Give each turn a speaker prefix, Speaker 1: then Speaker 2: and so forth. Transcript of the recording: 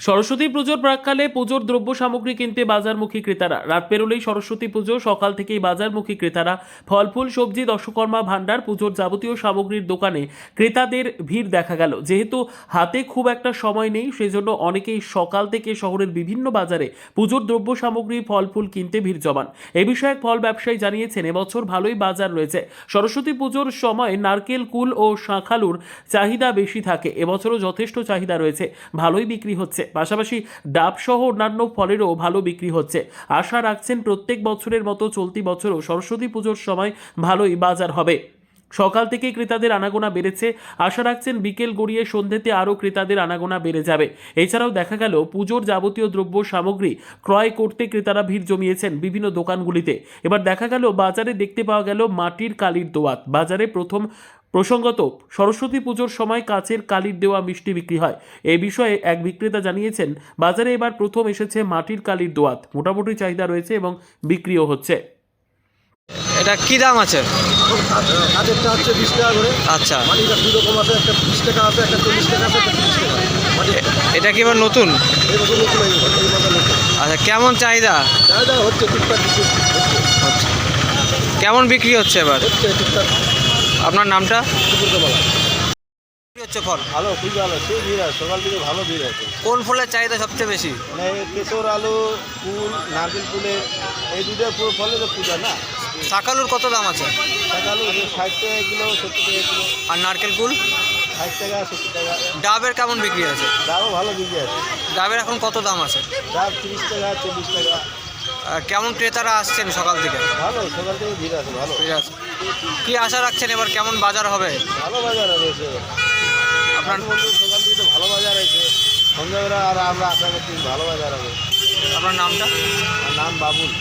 Speaker 1: সরস্বতী পুজোর প্রাক্কালে পুজোর দ্রব্য সামগ্রী কিনতে বাজারমুখী ক্রেতারা। রাত পেরোলেই সরস্বতী পুজো, সকাল থেকেই বাজারমুখী ক্রেতারা। ফল ফুল সবজি দশকর্মা ভাণ্ডার পুজোর যাবতীয় সামগ্রীর দোকানে ক্রেতাদের ভিড় দেখা গেল। যেহেতু হাতে খুব একটা সময় নেই, সেজন্য অনেকেই সকাল থেকে শহরের বিভিন্ন বাজারে পুজোর দ্রব্য সামগ্রী ফল ফুল কিনতে ভিড় জমান। এ বিষয়ে এক ফল ব্যবসায়ী জানিয়েছেন, এবছর ভালোই বাজার রয়েছে। সরস্বতী পুজোর সময় নারকেল, কুল ও শাঁখালুর চাহিদা বেশি থাকে। এবছরও যথেষ্ট চাহিদা রয়েছে, ভালোই বিক্রি হচ্ছে। পাশাপাশি ডাব সহ অন্যান্য ফলেরও ভালো বিক্রি হচ্ছে। আশা রাখছেন প্রত্যেক বছরের মতো চলতি বছরও সরস্বতী পুজোর সময় ভালোই বাজার হবে। সকাল থেকে ক্রেতাদের আনাগোনা বেড়েছে। আশা রাখছেন বিকেল গড়িয়ে সন্ধ্যেতে আরও ক্রেতাদের আনাগোনা বেড়ে যাবে। এছাড়াও দেখা গেল পুজোর যাবতীয় দ্রব্য সামগ্রী ক্রয় করতে ক্রেতারা ভিড় জমিয়েছেন বিভিন্ন দোকানগুলিতে। এবার দেখা গেল বাজারে দেখতে পাওয়া গেল মাটির কালির দোয়াত। বাজারে প্রসঙ্গত সরস্বতী পুজোর সময় কাচের কালির দেওয়া মিষ্টি বিক্রি হয়। এই বিষয়ে এক বিক্রেতা জানিয়েছেন, বাজারে এবার প্রথম এসেছে মাটির কালির দোয়াত। মোটামুটি চাহিদা রয়েছে এবং বিক্রিও হচ্ছে।
Speaker 2: এটা কি দাম আছে?
Speaker 3: কাঠেরটা হচ্ছে 20 টাকা করে।
Speaker 2: আচ্ছা,
Speaker 3: মাটিটা দুই রকম আছে, একটা 20 টাকা আছে, একটা 40 টাকা আছে, একটা 30 টাকা।
Speaker 2: এটা কি এবার নতুন?
Speaker 3: এই বছর নতুন এই বছর নতুন।
Speaker 2: আচ্ছা, কেমন চাহিদা?
Speaker 3: চাহিদা হচ্ছে টুকটাক কিছু
Speaker 2: হচ্ছে। কেমন বিক্রি হচ্ছে এবার?
Speaker 3: হচ্ছে টুকটাক
Speaker 2: আপনার নামটা?
Speaker 3: করতে পারা।
Speaker 2: কি হচ্ছে ফল?
Speaker 3: ভালো, খুবই ভালো, সেই ভিড় আছে, সকাল থেকে ভালো ভিড় আছে।
Speaker 2: কোন ফলের চাহিদা সবচেয়ে বেশি?
Speaker 3: মানে কেশর আলু, কুল, নারকেল ফুলের এই দুটো ফলে তো পূজা না।
Speaker 2: শাকালুর কত দাম আছে?
Speaker 3: আলু 60 টাকা কিলো, 70 টাকা কিলো।
Speaker 2: আর নারকেল কুল?
Speaker 3: 60 টাকা, 70 টাকা।
Speaker 2: ডাবের কেমন বিক্রি আছে?
Speaker 3: দামও ভালো বিক্রি আছে।
Speaker 2: ডাবের এখন কত দাম আছে?
Speaker 3: ডাব 30 টাকা, 40 টাকা।
Speaker 2: কেমন ক্রেতারা আসছেন সকাল থেকে?
Speaker 3: ভালো, সকাল থেকে ভিড় আছে, ভালো।
Speaker 2: ঠিক আছে। কি আশা রাখছেন এবার কেমন বাজার হবে?
Speaker 3: ভালো বাজার রয়েছে
Speaker 2: আপনার
Speaker 3: সকাল থেকে তো ভালো বাজার আছে। সন্ধ্যাবেলা আর আমরা আশা করছি ভালো বাজার হবে।
Speaker 2: আপনার নামটা?
Speaker 3: আর নাম বাবুল।